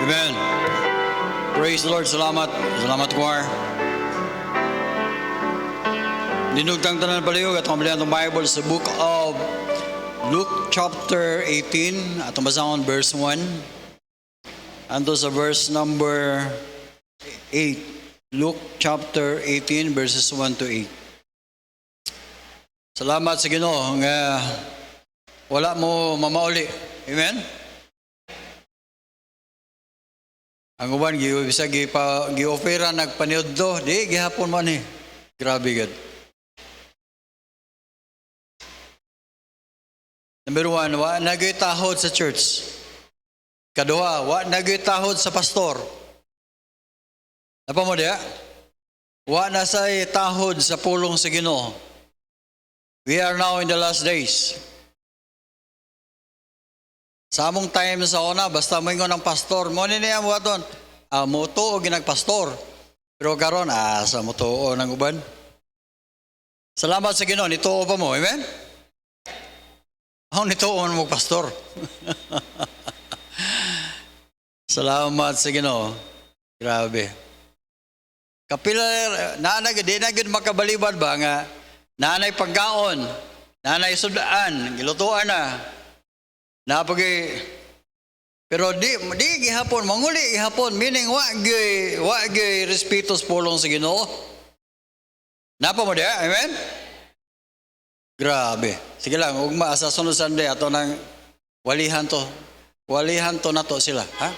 Amen. Praise the Lord. Salamat. Salamat, choir. Dinugtang tanan palihog at kamalian ng Bible sa book of Luke chapter 18 at basahon verse 1 anto sa verse number 8. Luke chapter 18 verses 1 to 8. Salamat sa Ginoo nga wala mo mamauli. Amen. Ang uban bisa gi-ofera nagpaniud do, di gihapon man eh. Grabe gid. Number 1, wa nagyoy tahod sa church. Kaduha, wa nagyoy tahod sa pastor. Apa mo diya? Wa na say tahod sa pulong sa Ginoo. We are now in the last days. Sa among time sa una, basta moingon ng pastor, mo ni niya mo aton. Mo tuo ginagpastor. Pero karon sa mo tuo ng uban. Salamat sa Ginoo, nituo pa mo. Amen? Ako nituon mo, pastor. Salamat sa Ginoo. Grabe. Kapila, di na gud makabalibad ba nga, nanay pagkaon, nanay sudaan, gilutuan na. Pero di gihapon, manguli gihapon, meaning wa gay respeto sa pulong sa Ginoo. Napa mo diya? Amen? Grabe. Sige lang, ugma sa sunod Sunday ato nang walihan to. Walihan to nato sila, ha?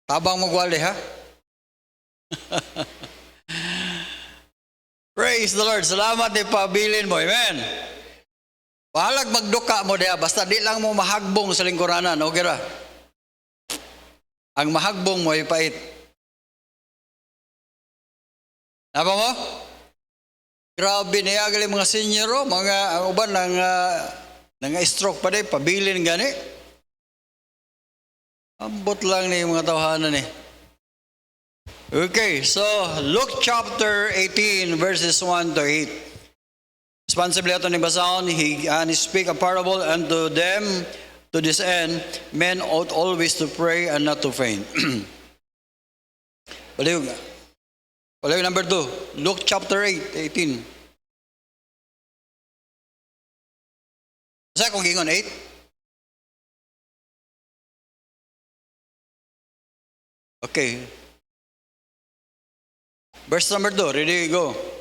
Tabang magwali, ha? Praise the Lord. Salamat ni pabilin mo. Amen. Pahalag magduka mo diya, basta di lang mo mahagbong sa lingkuranan, okay ra? Ang mahagbong mo ay pait. Napa mo? Grabe niya gali mga senior, mga uban nang stroke pa din, pabilin gani. Ambot lang ni mga tawhanan ni. Okay, so Luke chapter 18 verses 1 to 8. Responsibly ato ni basahon, he speak a parable unto them to this end, men ought always to pray and not to faint. Palihog number 2, Luke chapter 18. Sa kung gingon 8? Okay. Verse number 2, ready, go.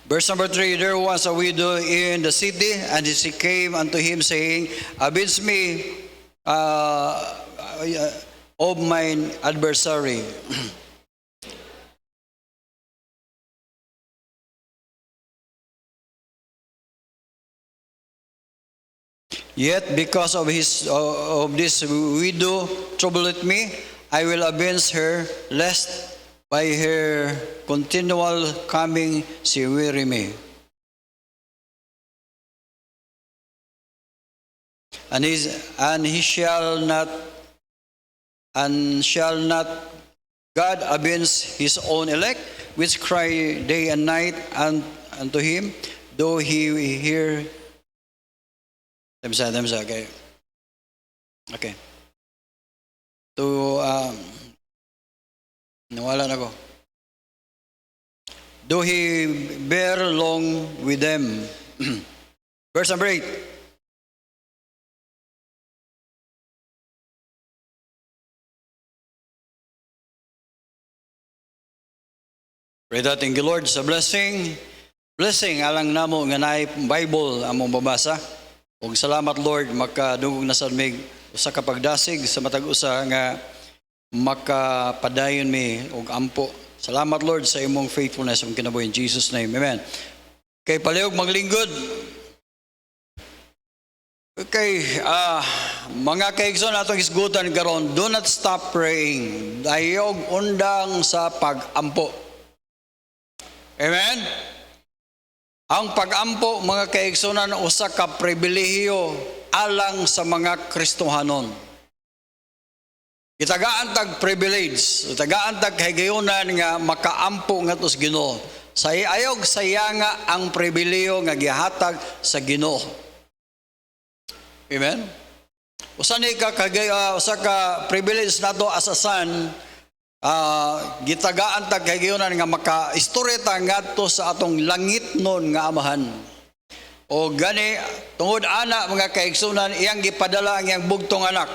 Verse number 3, there was a widow in the city, and she came unto him, saying, avenge me of mine adversary. Yet because of this widow troubleth me, I will avenge her, lest by her continual coming she weary me. And shall not God avenge his own elect, which cry day and night unto him, though he hear. Okay. Nawala na ko. Though he bear long with them. Verse number 8. Pray that, thank you Lord sa blessing. Blessing alang namo nga naay Bible among babasa. Ug salamat Lord makadungog na sa mig usa ka pagdasig sa matag usa nga makapadayon mi og ampo. Salamat Lord sa imong faithfulness ug kinabuhi in Jesus name. Amen. Kay palihog maglingkod. Okay, mga kaigsoon atong isgutan karon, do not stop praying. Dayog undang sa pag-ampo. Amen. Ang pag-ampo, mga kaigsunan, usa ka pribilehiyo alang sa mga Kristohanon. Itagaan tag privilege, itagaan tag higayunan nga makaampo nga tos Ginoo. Ayog sayanga ang pribileyo nga gihatag sa Ginoo. Amen. Usa ka privilege nato as a son, gitagaan tag kayunan nga maka-istorya ta ngadto sa atong langitnon nga amahan. O gani tungod ana mga kaigsunan, iyang gipadala ang iyang bugtong anak,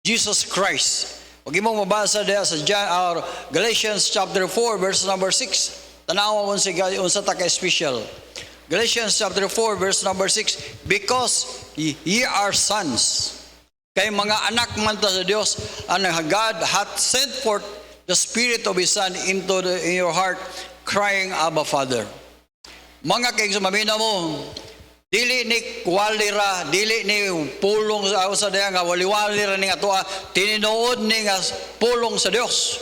Jesus Christ. Huwag mo mabasa diya sa Galatians chapter 4 verse number 6. Tanawa mo unsa ta ka special. Galatians chapter 4 verse number 6, because ye are sons. Kay mga anak man ta sa Dios, and God hath sent forth the Spirit of His Son in your heart, crying, Abba, Father. Mga kaigsunan, mamina mo, dili ni kwalira, dili ni pulong sa diya nga waliwali ra ning atoa, tininuod ni nga pulong sa Dios.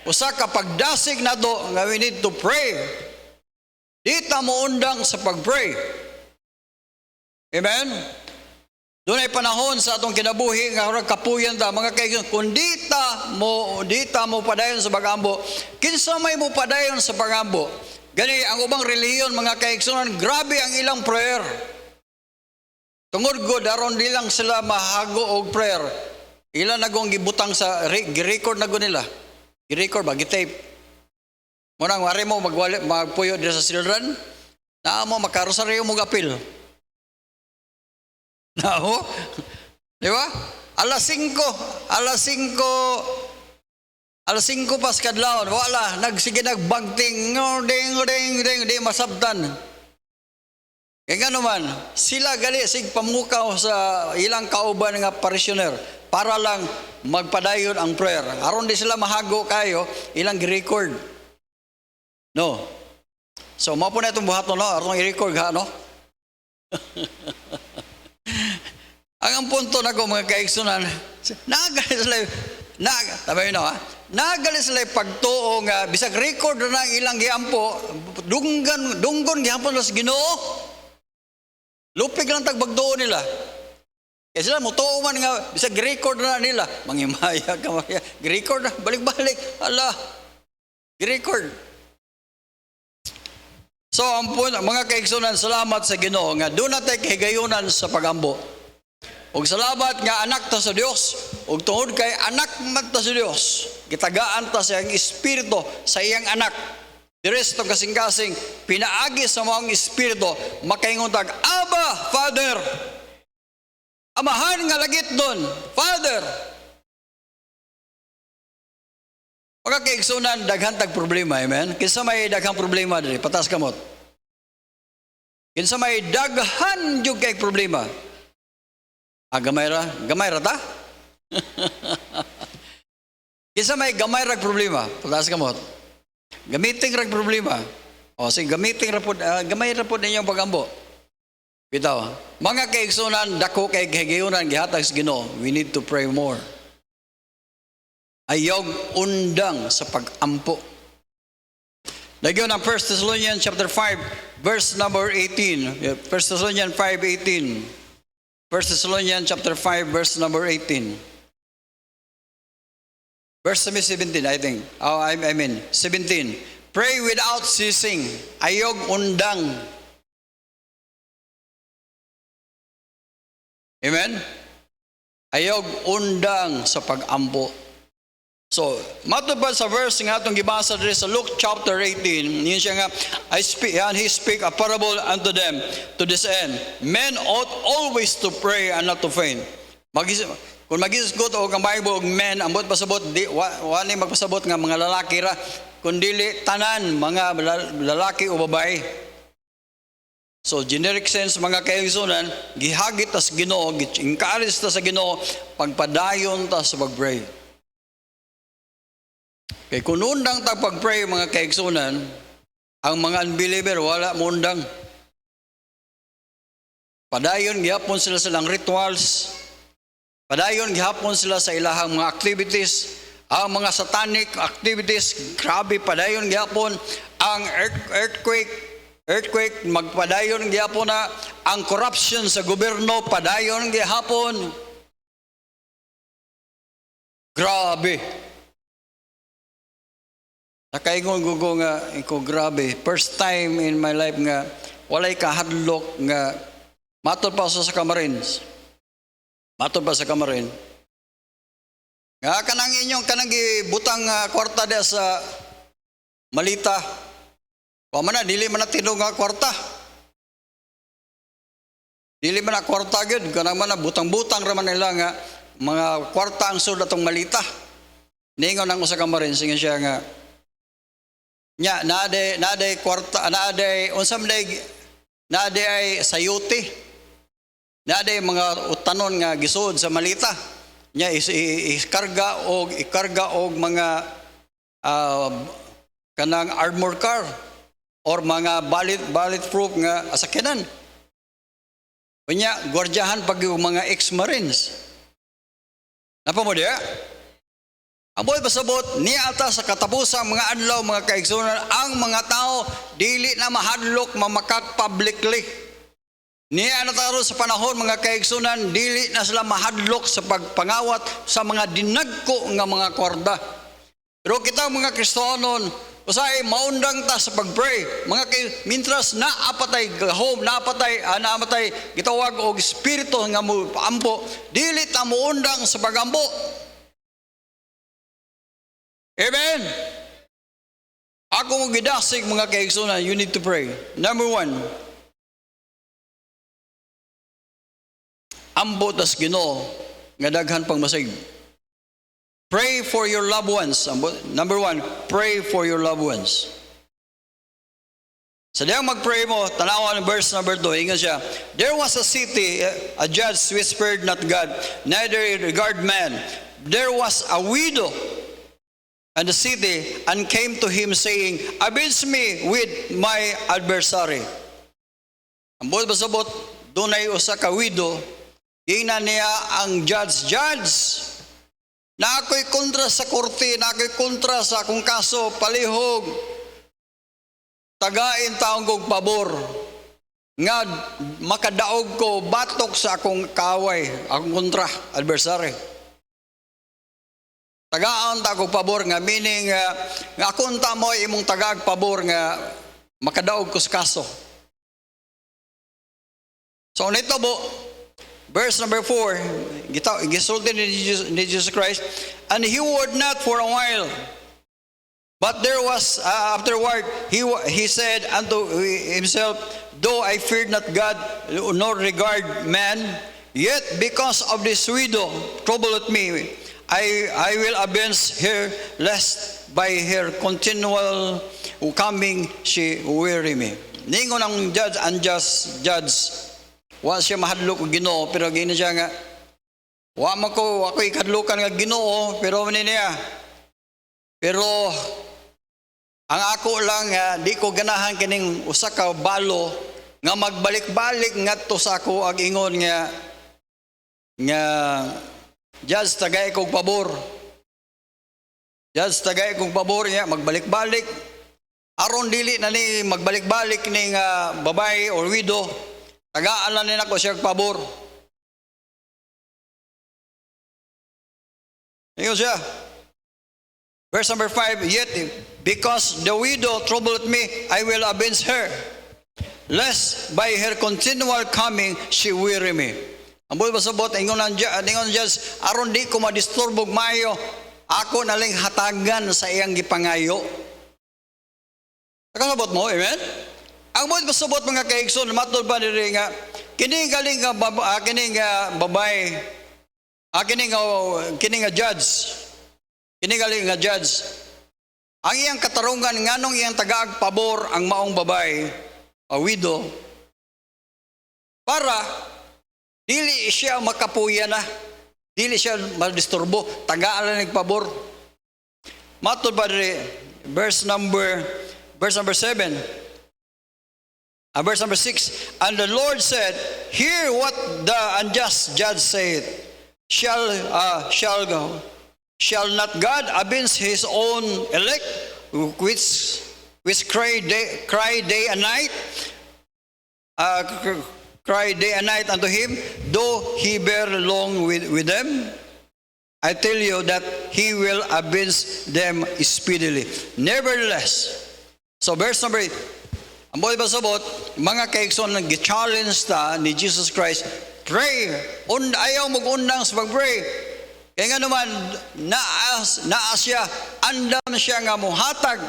Usa ka pagdasig nato nga we need to pray. Di ta mo undang sa pagpray. Amen. Doon ay panahon sa atong kinabuhi nga kapuyan ta mga kaibigan, kung di ta mo padayon sa pagambo, kinsa may mo padayon sa pagambo. Gani ang ubang relihiyon mga kaibigan, grabe ang ilang prayer. Tungod god aron di lang sila mahago og prayer. Ilan nagong gibutang sa gi-record na gud nila. Gi-record ba gi-tape. Munang wari mo magpuyo dira sa children, naa mo makarosaryo mo gapil. Nao? Di ba? Alas 5 pas kadlawon, wala, nagbagting, ding, di masabtan. Kaya nga naman, sila gali, sig pamukaw sa ilang kauban nga parishioner para lang magpadayon ang prayer. Aron di sila mahago kayo, ilang gi-record. No? So, mapo na itong buhaton, no? Aron i-record ha, no? Ang punto na ko mga kaigsunan, nagalis sila pagtuo nga bisag record na ang ilang giampo, dunggon gihampon sa Ginoo. Lupig lang tagbagtuo nila. Kaya sila mutuo man nga bisag record na nila, mangimaya ka Maria, record na balik-balik. Ala. Record. So ang punto mga kaigsunan, salamat sa Ginoo nga do na tay kahigayunan sa pagambo. Og salamat nga anak ta sa Dios, og tungod kay anak man ta sa Dios, gitagaan ta sa iyang espiritu sa iyang anak. Dires to kasing-kasing pinaagi sa mga espiritu makaingon tag, Abba, Father. Amahan nga lagit doon, Father. Mga kaigsunan, daghan tag problema, amen. Kinsa may daghang problema diri, patas kamot. Kinsa may daghan jud kay problema. Gamay ra ta? Kisa may gamay rag problema, patas kamot. Gamiting rag problema. O sige, gamay ra pod ninyong pagambo. Bitaw, mga kaigsunan, dako kay kahigayunan gihatag sa Ginoo, we need to pray more. Ayog undang sa pagampo. Lagyan ng 1 Thessalonians chapter 5, verse number 18. 1 Thessalonians 5:18. 1 Thessalonians chapter 5 verse number 18. Verse 17 I think. I mean 17. Pray without ceasing. Ayog undang. Amen? Ayog undang sa pagampo. So, matupad sa verse nga itong gibasa dito sa Luke chapter 18, yun siya nga, he speak a parable unto them to this end. Men ought always to pray and not to faint. Kung mag-isgot o kang Bible og men, ambot pasabot, wala magpasabot nga mga lalaki ra, kundili tanan mga lalaki o babae. So, generic sense mga kaigsunan, gihagit ta sa Ginoo, encourage ta sa Ginoo, pagpadayon ta sa pag-pray. Kaya kung undang ta pag-pray mga kaigsunan, ang mga unbeliever wala mo undang. Padayon gihapon sila silang rituals. Padayon gihapon sila sa ilahang mga activities. Ang mga satanic activities, grabe padayon gihapon. Ang earthquake, magpadayon gihapon na. Ang corruption sa gobyerno, padayon gihapon. Grabe. Nakaingon gugo nga iko grabe. First time in my life nga walay kahadlok nga matod pa sa Camarines. Matod pa sa Camarines. Nga kanang inyong kanang gibutang kwarta dia sa Malita. Wa man na dili man na tinog nga kwarta. Dili man na kwarta gyud kanang man na butang-butang ra man nila nga mga kwarta ang sud atong Malita. Ningon nang usa ka Camarines nga siya nga nya naade kwarta naade unsa man naade ay sayuti. Naade mga utanon nga gisud sa Malita. Nya ikarga og mga kanang armor car or mga bulletproof nga asakyanan. Unya gwardiyahan pag yung mga ex-marines. Napa mo diya? Ang boy pasabot niya ata sa katapusang mga adlaw mga kaigsunan ang mga tao dili na mahadlok mamakak publicly. Niya na taro sa panahon mga kaigsunan dili na sila mahadlok sa pagpangawat sa mga dinagko nga mga kwarda. Pero kita mga Kristohanon usay maundang ta sa pagpray mga mintras naapatay gahom naapatay gitawag og espiritu nga mo ampo dili ta muundang sa pagampo. Amen. Ako mo gidasig mga kaigsunan, you need to pray. Number 1, ambo tas Ginoo nga daghan pang masig. Pray for your loved ones. Number 1, pray for your loved ones. Sa diyang mag-pray mo, tanawa ng verse number 2, ingat siya. There was a city, a judge whispered not God, neither regard man. There was a widow and the city and came to him saying, avenge me with my adversary. Ang buot basabot, doon ay usa ka widow, gina niya ang judge, na ako'y kontra sa korte, na ako'y kontra sa akong kaso, palihog, tagain taong kong pabor, nga makadaog ko, batok sa akong kaway, akong kontra, adversary. Tagaan ta ko pabor nga meaning nga akong ta mo imong tagag pabor nga makadaog ko sa kaso. So nito po, verse number 4, gisulti ni Jesus Christ, and he would not for a while, but there was afterward he said unto himself, though I feared not God nor regard man, yet because of this widow troubleth me, I will avenge her, lest by her continual coming she weary me. Ningon ang judge, unjust judge, wa siya mahadlok og Ginoo, pero gini siya nga, wa man ko, ako'y kadlukan nga Ginoo, pero niya. Pero ang ako lang di ko ganahan kining usa ka balo nga magbalik-balik ngadto sa ako ag ingon nga judge tagay kong pabor. Judge tagay kong pabor niya magbalik-balik. Aron dili na ni magbalik-balik ning babae or widow. Tagaan lang nila ko siya pabor. Ngayon siya. Verse number 5, yet because the widow troubled me, I will avenge her, lest by her continual coming she weary me. Ang buhay pasabot, ingon Diyos, aron di ko madisturbog mayo, ako naling hatagan sa iyang gipangayo. Nakasabot mo, amen? Ang buhay pasabot mga kaigsoon, matod ba nila nga, kining galing nga babae, kining nga judge, kining galing nga judge, ang iyang katarungan, nganong iyang tagaag pabor ang maong babae, a widow, para dili siya makapuya na, dili siya madisturbo, tagaan lang nagpabor. Matod pa rin, verse number 7, verse number 6, and the Lord said, hear what the unjust judge saith, shall not God avenge his own elect, which cry day and night, cry day and night unto him, though he bear long with them? I tell you that he will avenge them speedily. Nevertheless, so verse number 8, ang buhay pasabot, mga kaigsoon nang gi-challenge ta ni Jesus Christ, pray, ayaw mag-undang sa pag-pray. Kaya nga naman, naas siya, andam siya nga muhatag.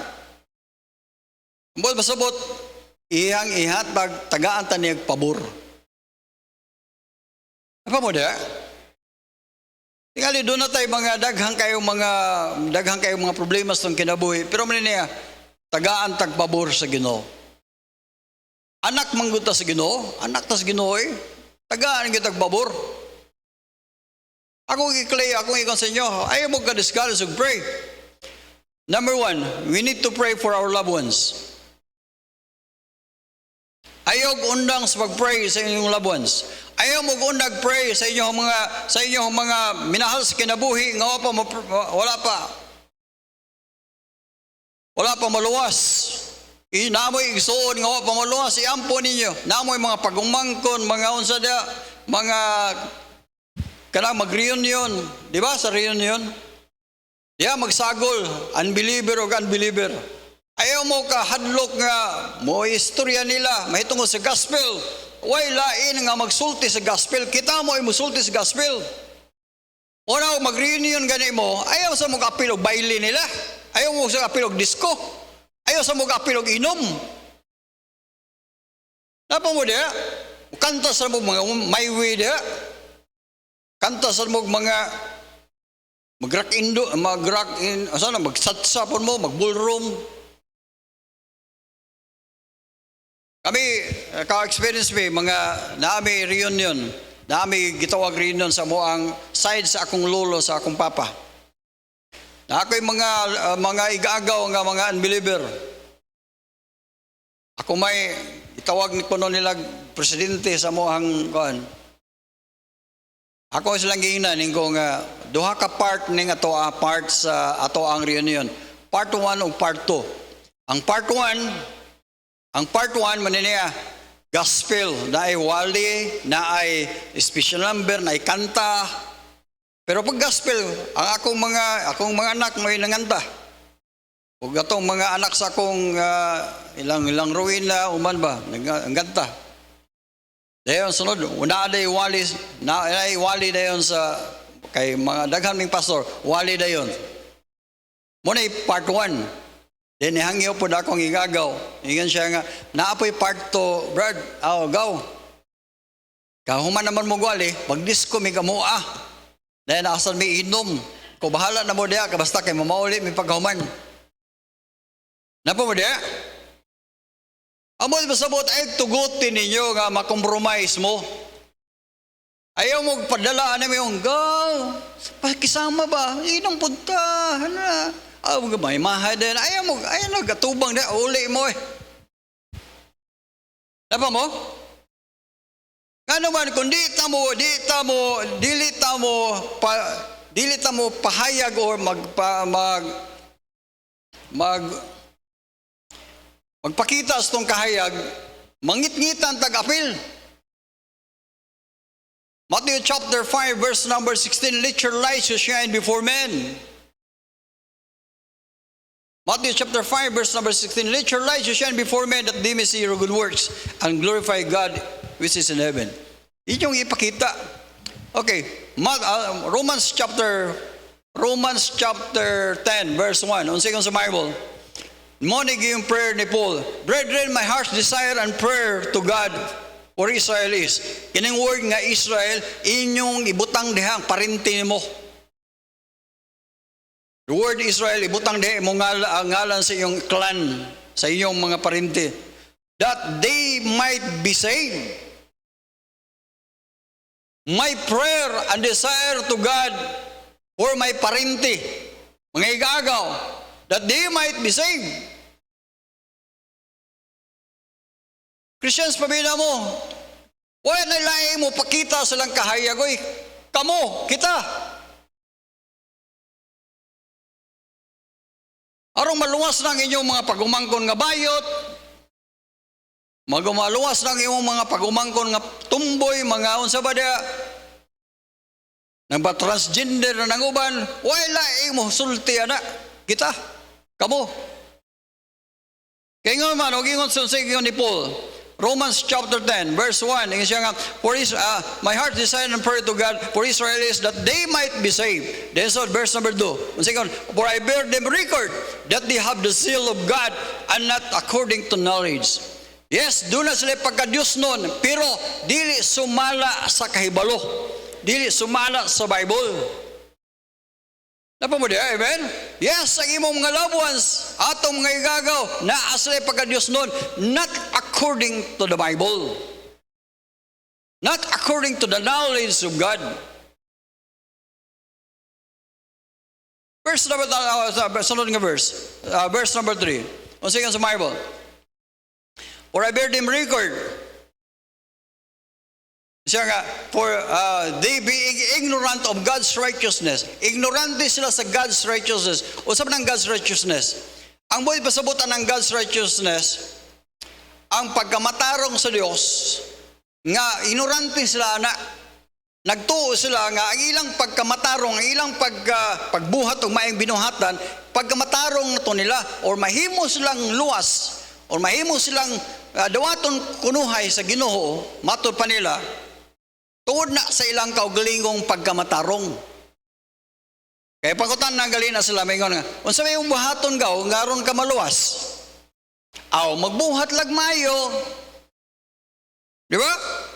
Ang buhay pasabot, ihang ihatag, tagaan ta niyag pabor. Apa mo da? Tingali doon na tayo mga daghang kayong mga problema sa kinabuhi. Pero man niya, tagaan tagpabor sa Ginoo. Anak mangguta sa Ginoo, anak ta sa Ginoo eh. Tagaan kita tagpabor. Akong ikon sa inyo, ayaw mo ka discourage ug pray. Number 1, we need to pray for our loved ones. Ayaw undang sa pag-pray sa inyong loved ones. Ayaw mo undag pray sa inyong mga minahal sa kinabuhi nga wala pa maluwas. Namoy igsoon nga wala pa maluwas, iampo ninyo. Namoy mga pagumangkon, mga unsa dia, mga kanang mag-reunion, di ba sa reunion? Diya magsagol, unbeliever o unbeliever. Ayaw mo ka hadlok nga mo istorya nila mahitungod sa gospel. Way lain nga magsulti sa gospel. Kita mo ay musulti sa gospel. Una mag-reunion gani mo, ayaw sa mga apilog baile nila. Ayaw mo sa apilog disco. Ayaw sa mga apilog inom. Napa mo dia? Kanta sa mga my way dia. Kanta sa mga magsatsa pon mo, mag-ballroom. Kami, ka-experience mi, mga naami reunion, naami gitawag reunion sa moang side sa akong lolo, sa akong papa. Na ako'y mga igaagaw nga mga unbeliever. Ako may itawag ni kuno nila presidente sa moang kuan. Ako silang giingnan ko nga duha ka part ning part sa ato ang reunion. Part 1 ug part 2. Ang part 1 man niya gospel, na ay wali, na ay special number, na ay kanta. Pero pag gospel, ang akong mga anak may nanganta. Ug atong mga anak sa akong ilang ruina uman ba nanganta. Dayon sunod, una day wali dayon sa kay mga daghan ning pastor, wali dayon. Muna part 1. Then hangyo po akong igagaw. Ingan siya nga, naapoy part 2, Brad, gaw. Kahuman naman mo gwali, pag-disco may kamua. Dahil nakasan may inom. Kung bahala na mo diya, basta kay mamauli may pagkahuman. Napa mo diya? Amo masabot ay tugutin ninyo nga makompromise mo. Ayaw mo padala na yung gaw. Pakisama ba? Inong punta. Hala. May mahay din. Ayaw gatubang din. Uli mo eh. Napa mo? Nga naman, kung dili ta mo pahayag or magpakita sa itong kahayag, mangit-ngitan tag-apil. Matthew chapter 5 verse number 16, let your light so shine before men. Matthew chapter 5 verse number 16, let your light so shine before men that they may see your good works and glorify God which is in heaven. Yun yung ipakita. Okay, Romans chapter 10 verse 1. Unsay kung sa Bible. Monig yung prayer ni Paul. Brethren, my heart's desire and prayer to God for Israel is. Kining word nga Israel, inyong ibutang dihang parinti mo. The word Israel, ibutang diha mo ngalan sa iyong clan, sa iyong mga parinti. That they might be saved. My prayer and desire to God for my parinti, mga igagaw, that they might be saved. Christians, pabila mo, wala na laing mo pakita sa lang kahayag, oy, kamo, kita. Arong maluwas ng inyong mga pagumangkon nga bayot, maluwas ng inyong mga pagumangkon nga tumboy, mga unsa ba dia, Nang ba transgender na nanguban, wala mo sulti ana kita. Kamo. Kaya nga man, huwag ingon sa ni Paul. Romans chapter 10, verse 1. Ingin siya nga, my heart desire and pray to God for Israelis that they might be saved. Then so, verse number 2. Second, for I bear them record that they have the seal of God and not according to knowledge. Yes, doon na sila pagka-Diyos nun, pero dili sumala sa kahibalo. Dili sumala sa Bible. Napa mo diya, amen? Yes, ang imong mga loved ones, atong mga igagaw, na aslay pagka-Diyos nun, not according to the Bible. Not according to the knowledge of God. Verse number, sunod nga verse. Verse number 3. O sige sa Bible. For I bear them record. Siya nga, for they being ignorant of God's righteousness. Ignorante sila sa God's righteousness. Usap ng God's righteousness. Ang buhay pasabutan ng God's righteousness, ang pagkamatarong sa Diyos, nga ignorante sila na, nagtuo sila nga, ang ilang pagkamatarong, ang ilang pagbuhat o maing binuhatan, pagkamatarong na to nila, or mahimo silang luwas, or mahimo silang dawaton kunuhay sa Ginoo, matod pa nila, tuod na sa ilang kaugalingong pagkamatarong. Kaya pakutan na gali na sila, may nga, unsa may buhaton gaw, ngaron ka maluwas. Aw, magbuhat lag mayo. Di ba?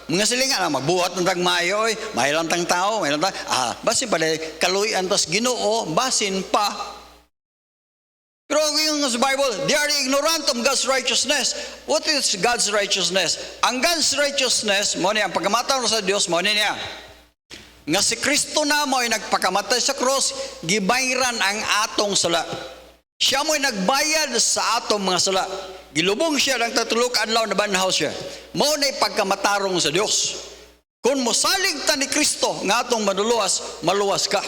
Mga silingan na, magbuhat ng tagmayo, may lang tang tao, may lang tang, basin pa kaluyan tas Ginoo, basin pa. Pero yung sa Bible, they are ignorant of God's righteousness. What is God's righteousness? Ang God's righteousness, mo niya, ang pagkamatay sa Diyos, mo niya. Nga si Kristo na mo ay nagpakamatay sa cross, gibayran ang atong sala. Siya mo ay nagbayad sa atong mga sala. Gilubong siya ng tatulog adlaw na banhaw siya. Mo na pagkamatarong sa Diyos. Kung mosalig ta ni Kristo, nga atong maduluwas, maluwas ka.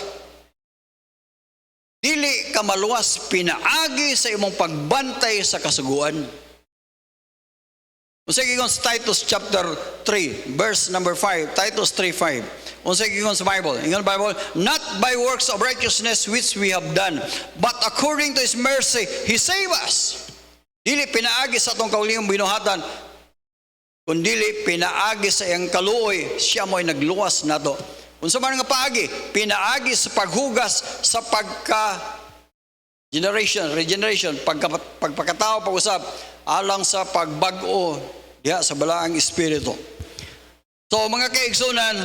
Dili ka maluwas, pinaagi sa imong pagbantay sa kasuguan. Unsay giingon sa Titus chapter 3, verse number 5, Titus 3:5. Unsay giingon sa Bible? Ingon Bible, not by works of righteousness which we have done, but according to His mercy, He saved us. Dili pinaagi sa atong kaulingong binuhatan, kundi pinaagi sa iyang kaluoy, siya mo'y nagluwas nato. Unsa man nga paagi? Pinaagi sa paghugas sa regeneration, pagpakatao, pag-usap, alang sa pagbag-o diha sa balaang espiritu. So mga kaigsunan,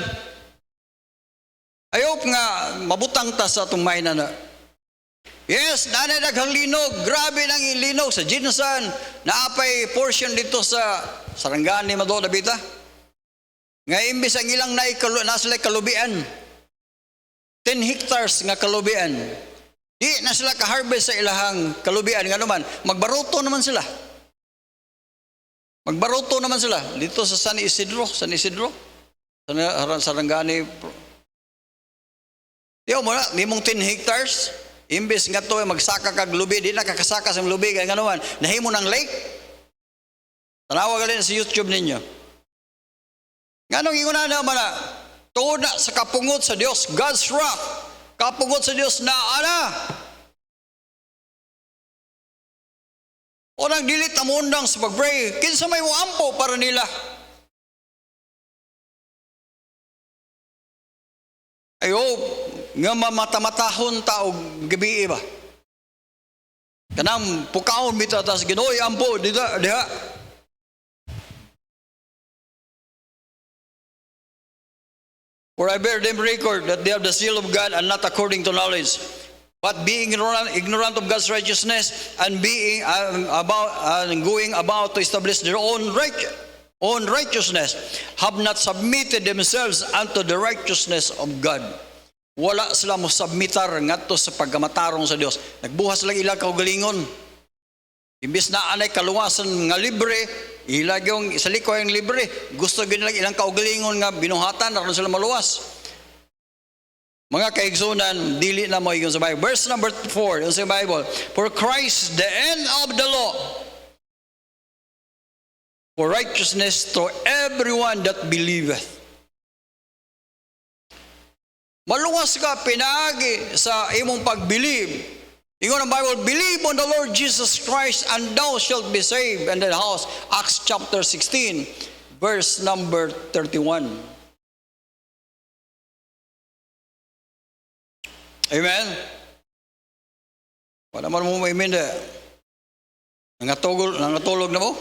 I hope nga mabutang ta sa itong mainan na. Yes, nanay daghang linog, grabe nang ilinog sa Jinsan, naapay portion dito sa Sarangani, Madola, Bita. Nga imbis ang ilang nasila'y kalubian, 10 hectares nga kalubian, di na sila ka-harvest sa ilahang kalubian, nga naman, magbaruto naman sila. Magbaruto naman sila, dito sa San Isidro, Sarangani. Di mo na, di mong 10 hectares, imbis nga to, magsaka kag lubi, di na kakasaka sa lubi, nga naman, nahimo ng lake. Tanawa ka din sa YouTube ninyo. Ganong inguna na man na, tuod na sa kapungot sa Diyos, God's wrath, kapungot sa Diyos na ana. O nang dilit amundang sa pag-pray, kinsa may uampo para nila. Ayo, nga mamamatahon tao gabi ba? Kanang pukaon bitaw tas Ginoo ampo diha. For I bear them record that they have the seal of God and not according to knowledge, but being ignorant of God's righteousness and being going about to establish their own righteousness, have not submitted themselves unto the righteousness of God. Wala sila mo submitar ngadto sa pagkamatarong sa Dios. Nagbuhas lang ilang kaugalingon. Imbis na anay kaluwasan nga libre, ilag yung isaliko yung libre. Gusto ginilang ilang kaugalingon nga binuhatan, naroon sila maluwas. Mga kaigsunan, dili na mo yung sa Bible. Verse number 4, yung sa Bible. For Christ, the end of the law, for righteousness to everyone that believeth. Maluwas ka pinaagi sa imong pagbilib. Ingon ang Bible, believe on the Lord Jesus Christ and thou shalt be saved and thy house. Acts chapter 16, verse number 31. Amen? Wala man mo may minda. Nangatulog na mo?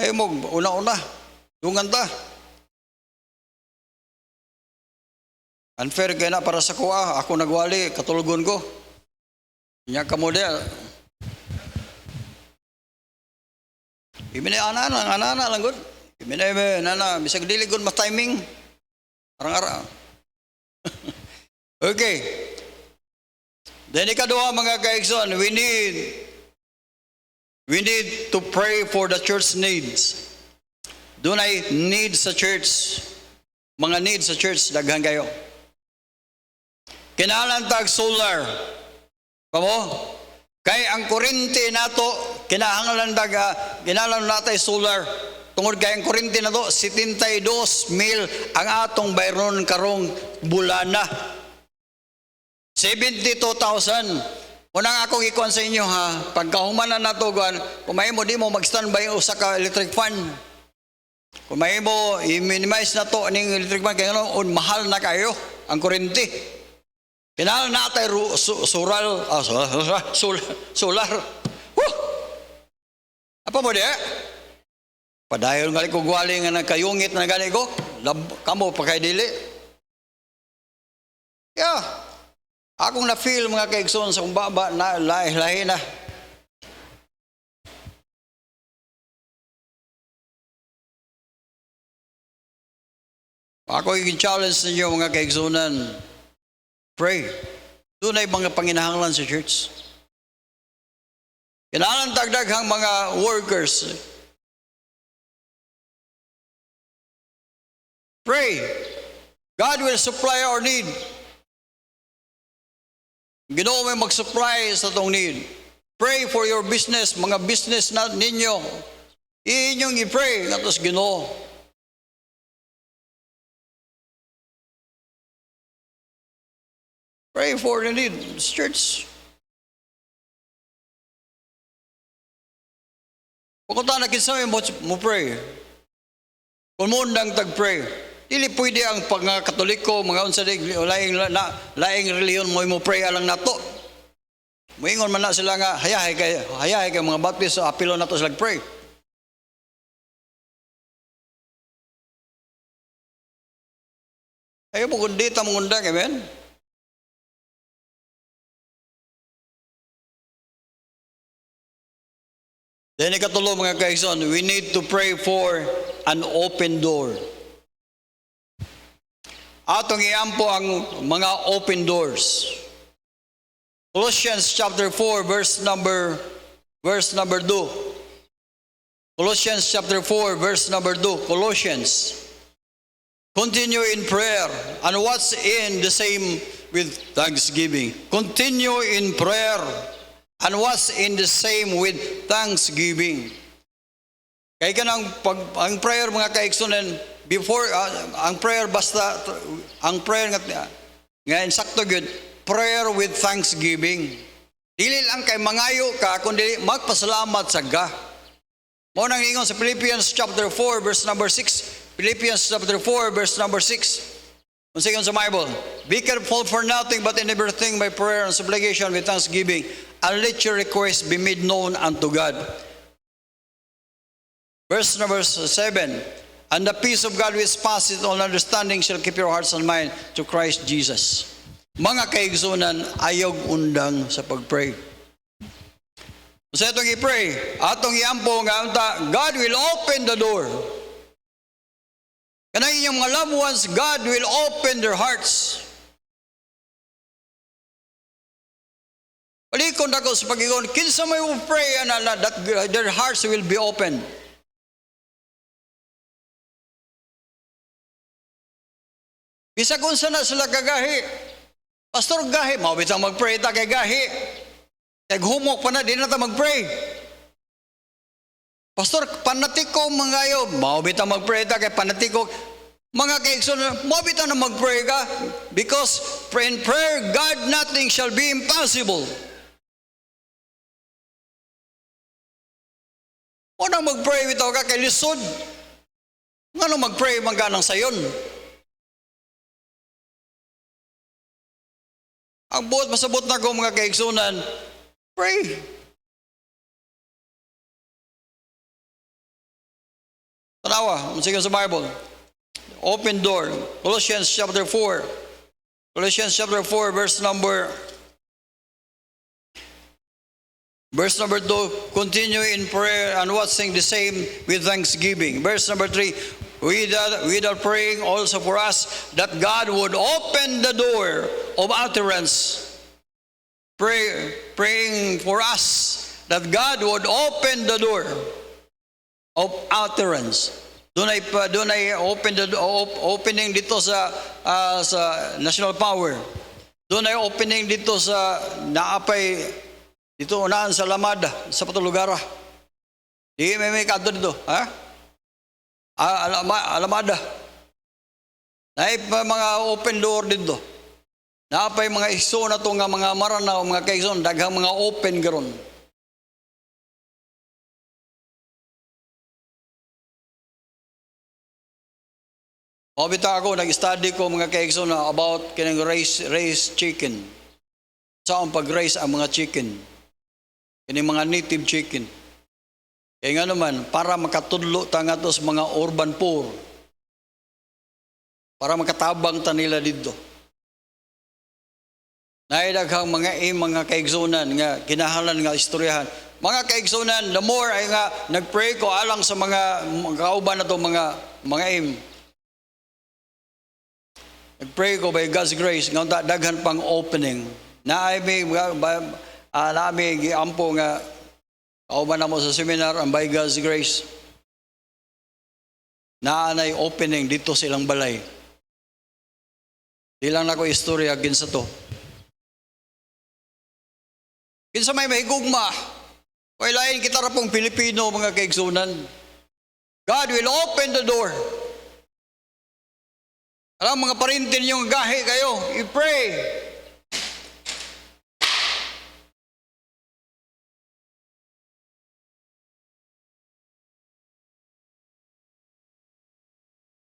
Ay mo, una-una. Dungan ta. Unfair kaya na para sa kuha. Ako nagwali, katulugon ko. Inya ka model. Ibinay ana lang good. Ibinay nana, bisag dili good mas timing. Arang-arang. Okay. Then ikaduha mga kaigsoon, we need to pray for the church needs. Doon ay needs sa church. Mga needs sa church, daghan kayo. Kinahanglan tag solar. Kamo? Kay ang kuryente nato, kinahanglan natay solar. Tungod kay ang kuryente nato, 72,000 ang atong bayron karong bulana. 72,000. Unang akong ikuan sa inyo ha, pagkahumanan na to, kung may mo, di mo mag-standby usa ka electric fan. Kung may mo, i-minimize na to ng electric fan, kaya mahal na kayo ang kuryente. Kinahanglan natay solar. Apa mo di? Padayon nga ko gwali nga nagkayungit na gani ko, kamo pa kay dili. Yeah. Akong na-feel mga kaigsoon sa kumbaba na lahi na. Ako yung challenge ninyo mga kaigsunan. Pray. Doon ay mga panginahanglan sa church. Kinahanglan tagdaghang mga workers. Pray. God will supply our need. Ginoo may mag-supply sa itong need. Pray for your business, mga business na ninyo. Inyong i-pray nga tos Ginoo. Pray for the need, church. Pagkunta na kinsa mo pray. Kung mo nang tag-pray. Dili pwede ang mga Katoliko, mga unsa laing reliyon mo pray alang nato. Moingon man na sila nga hayahay kay mga baptist so apilo nato sila pray. Ayo mo kundi ta mungundang, amen. Then ikatulo mga kaigsoon, we need to pray for an open door. Atong iampo ang mga open doors. Colossians chapter 4 verse number 2. Colossians chapter 4 verse number 2. Colossians. Continue in prayer and what's in the same with thanksgiving. Continue in prayer and what's in the same with thanksgiving. Kaya kanang ang prayer mga kaigsunan before ang prayer basta ang prayer nga insakto gyud prayer with thanksgiving. Dili lang kay mangayo ka kundi magpasalamat sa God. Mo nang ingon sa Philippians chapter 4 verse number 6. Philippians chapter 4 verse number 6. Kung sige sa Bible, be careful for nothing but in everything by prayer and supplication with thanksgiving, and let your requests be made known unto God. Verse number 7, and the peace of God which passeth all understanding shall keep your hearts and mind to Christ Jesus. Mga kaigsunan, ayog undang sa pag-pray. Sa itong i-pray, atong iampo nga God will open the door. Kanang inyong mga loved ones, God will open their hearts. Palikon ako sa pag-igon, kinsa may pray that their hearts will be open. Bisa kung sana sila kagahi. Pastor, gahi. Mawabit ang mag-pray ta kay gahi. Kay humok pa na, di na ta mag-pray. Pastor, panatiko mangayo. Mawabit ang mag-pray ta kay panatiko. Mga kaigsoon, mo bitaw na mag-pray ka because in prayer God nothing shall be impossible. O nang mag-pray bitaw ka kay lisod. Ngano mag-pray man ganang sayon? Ang buot masabot na ko mga kaigsunan, pray. Tanawa, sige sa Bible. Open door. Colossians chapter 4. Colossians chapter 4 verse number 2. Continue in prayer and what sing the same with thanksgiving. Verse number 3. Without praying also for us that God would open the door of utterance. Praying for us that God would open the door of utterance. Doon ay opening dito sa national power. Doon ay opening dito sa naapay dito unaan sa Lamada sa Patulugara. Di may kadto dito, ha? Alamada. Naay mga open door dito. Naapay mga iso na to nga mga maranaw, mga kaigsoon, daghang mga open garon. Bitaw ako, nag-study ko mga kaigsoon about kinang raise chicken. Saan pag-raise ang mga chicken? Kining mga native chicken. Kaya nga naman, para makatudlo tanga to sa mga urban poor. Para makatabang ta nila dito. Naidaghang mga kaigsunan nga kinahalan nga istoryahan. Mga kaigsunan, the more ay nga nagpray ko alang sa mga kauban na to mga aim. Nagpray ko by God's grace nga daghan pang opening. Naami giampo nga kauban na mo sa seminar ang by God's grace. Naanay opening dito silang balay. Di lang na ko istorya ginsa to. Kinsa may mahigugma. Kaya lain kita ra pong Pilipino mga kaigsunan. God will open the door. Alam mga parintin yung gahi kayo, i-pray.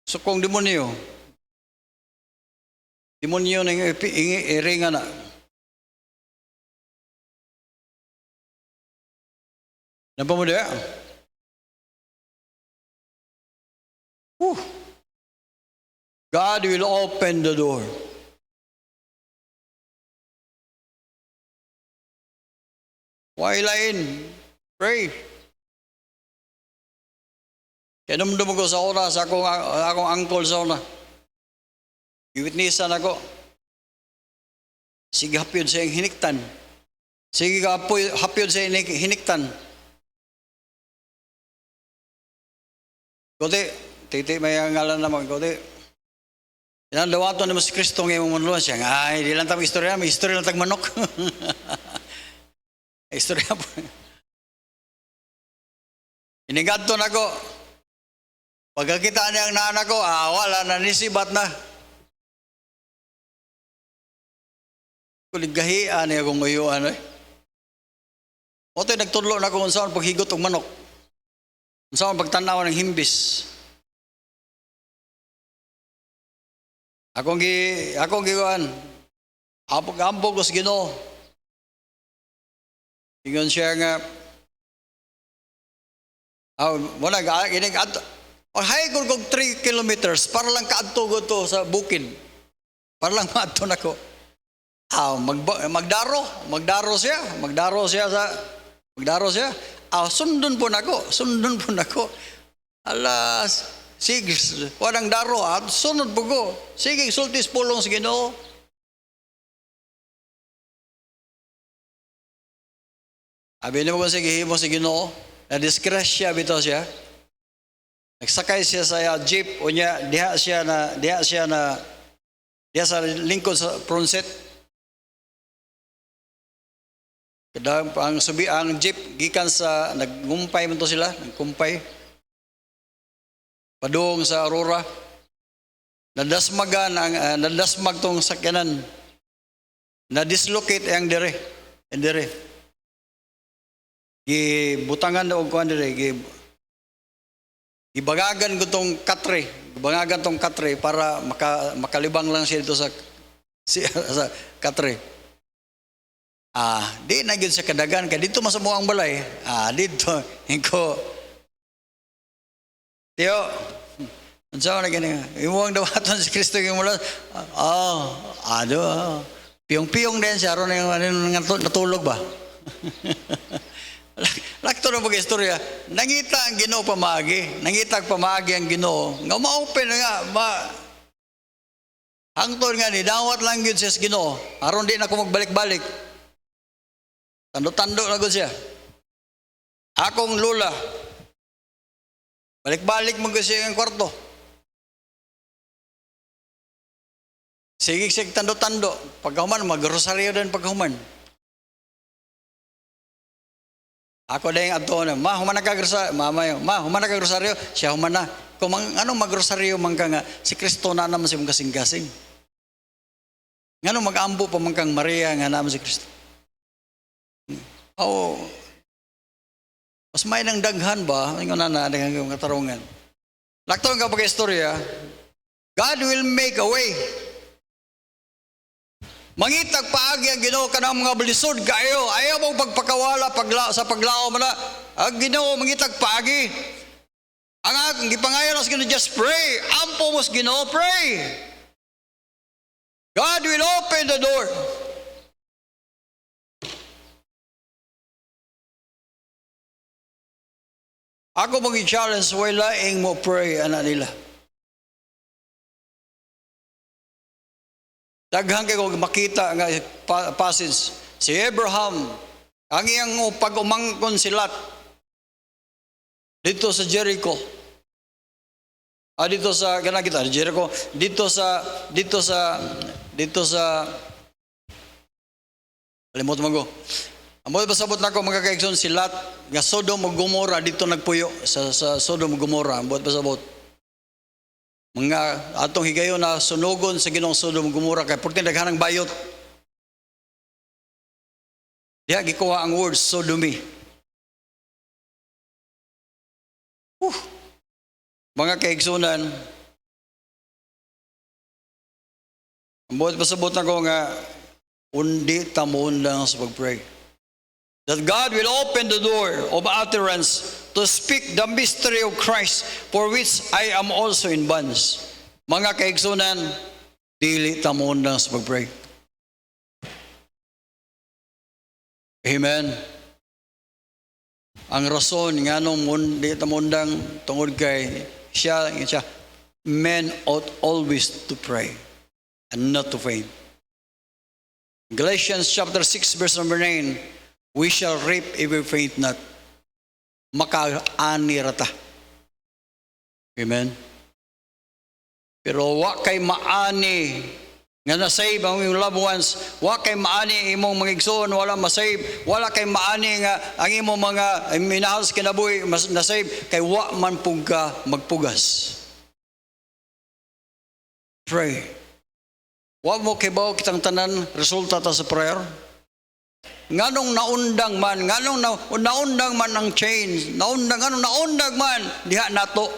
So kung demonyo nang iringa na. Napamuda? God will open the door. Why lain? Pray. Kaya namdum ko sa oras, akong uncle sa una. Iwitnessan ako. Sige hapyod sa hiniktan. Sige hapyod sa hiniktan. Kote, titi may ngalan naman, kote. Yan dawato ni mas Kristo ng imong manluan siya. Ay, di lang tayong istorya. May istorya lang tayong manok. Istorya po. Inigadto na ko. Pagkakita niya ang naanak ko, wala na nisibat na. Kuligahian niya kung ngayuan. Oto'y nagtudlo na ko kung saan paghigot ng manok. Kung saan pagtanaw ng himbis. Akong giwan. Ampog ko sa Ginoo. Ingon siya nga. Wala ginig adto. Hay kung 3 kilometers para lang kaadto ko to sa bukid. Para lang maadto nako. Magdaro siya. Sundon po nako. Alas. Sige, walang daro at sunod po ko. Sige, sultis pulong sa Ginoo. Abi mo kung sige mo sa Ginoo, na-disgrasya bitaw siya. Nagsakay siya sa jeep o niya, diha sa lingkod sa Pronset. Kada ang jeep gikan sa naggumpay man to sila, nagkumpay. Padung sa Aurora. nadasmagan ang nadasmag tong sakyanan, na-dislocate ang dire, gibutangan og kuan dire, gibagagan ko tong katre para makalibang lang siya dito sa katre. Di na gyud sa kadagan kay dito masamo ang balay. Dito ko Teo, unsa man gani? Imong dawaton si Kristo yung mula. Piyong-piyong din siya ron yung natulog ba? Lakto na mag-istorya. Nangita ang Ginoo pamagi. Nangita pamagi ang Ginoo. Nga ma-open nga. Hangtod nga ni, dawat lang yun siya sa Ginoo. Aron di na ako magbalik-balik. Tando-tando na ko siya. Akong lula. Balik-balik mo siya ang kwarto. Sige tando-tando. Pagkahuman, mag-rosaryo din pagkahuman. Ako din ato na, human na kag-rosaryo, siya human na. Kung anong mag-rosaryo man ka nga, si Kristo na naman siya mong kasing-kasing. Anong mag-ambo pa man kang Maria nga naman si Kristo. Mas may nang daghan ba? Ang daghang katarungan. Lakto ang kapag-istorya, God will make a way. Mangitag paagi ang Ginoo kanang mga balisod kayo. Ayaw mong pagpakawala sa paglao mo na. Ang Ginoo mangitag paagi. Ang akong gipangayon sa Ginoo, just pray. Ampo mo sa Ginoo, pray. God will open the door. Ako mag-challenge, wala ing mo pray, anak nila. Daghang kayo makita nga passage. Si Abraham, ang iyang pag-umangkon si Lot dito sa Jericho. Dito sa Jericho, dito sa kalimutan mo ko. Amo pasabot nako mga kaigsoon si Lot nga Sodom ug Gomorrah dito nagpuyo sa Sodom ug Gomorrah. Amo pasabot. Mga atong higayon na sunugon sa Ginoong Sodom ug Gomorrah kay purti daghanang bayot. Diha gikuha ang word sodomy. Mga kaigsunan, ambot pasabot nako nga undi tamon lang sa pagpray. That God will open the door of utterance to speak the mystery of Christ, for which I am also in bonds. Mga kaigsunan, dili tamon lang sa pag-pray. Amen. Ang rason nga nung di tamundang tungod kay siya, men ought always to pray and not to faint. Galatians chapter 6 verse number 9, we shall reap if we faint not. Makaani rata. Amen. Pero wa kay maani nga na-save ang imong loved ones, wa kay maani imong mga igsoon, wala ma-save, wala kay maani nga ang imong mga minahal sa kinabuhi na-save, kay wa man pugka magpugas. Pray. Wa mo kay bawo kitang tanan resulta ta sa prayer. Nganong naundang man ang change, nganong naundang man diha nato.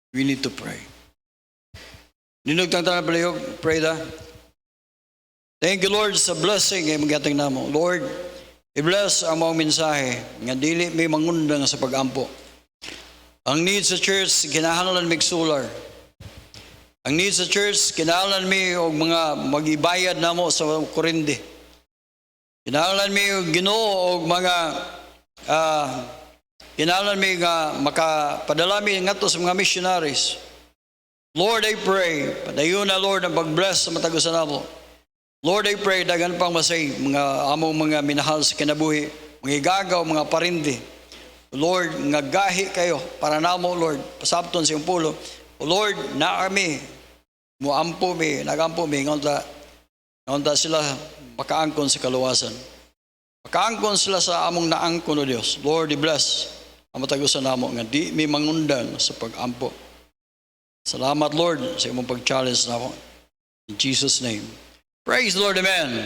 We need to pray. Ninog tang tanan palihog, pray da. Thank you Lord sa blessing ay magating namo. Lord, i-bless ang mga mensahe nga dili may mangundang sa pagampo. Ang need sa church kinahanglan mig solar. Ang need sa church, kinahanglan mi og mga magibayad namo sa kurente. Kinahanglan mi og Ginoo og mga kinahanglan mi nga makapadala mi ngadto sa mga missionaries. Lord, I pray, padayon na Lord ang pag-bless sa matagos namo. Lord, I pray dagan pang masay mga among mga minahal sa kinabuhi, mga igagaw, mga parindi. Lord, nga gahi kayo para namo Lord, pasabton sa iyong pulo. O Lord, na kami, muampo mi, nagampo mi, ngonta sila makaangkon sa kaluwasan. Makaangkon sila sa among naangkon o Diyos. Lord, i-bless. ang matagusan namo nga di may mangundan sa pag-ampo. Salamat Lord sa imong pag-challenge namo. In Jesus' name. Praise the Lord, amen.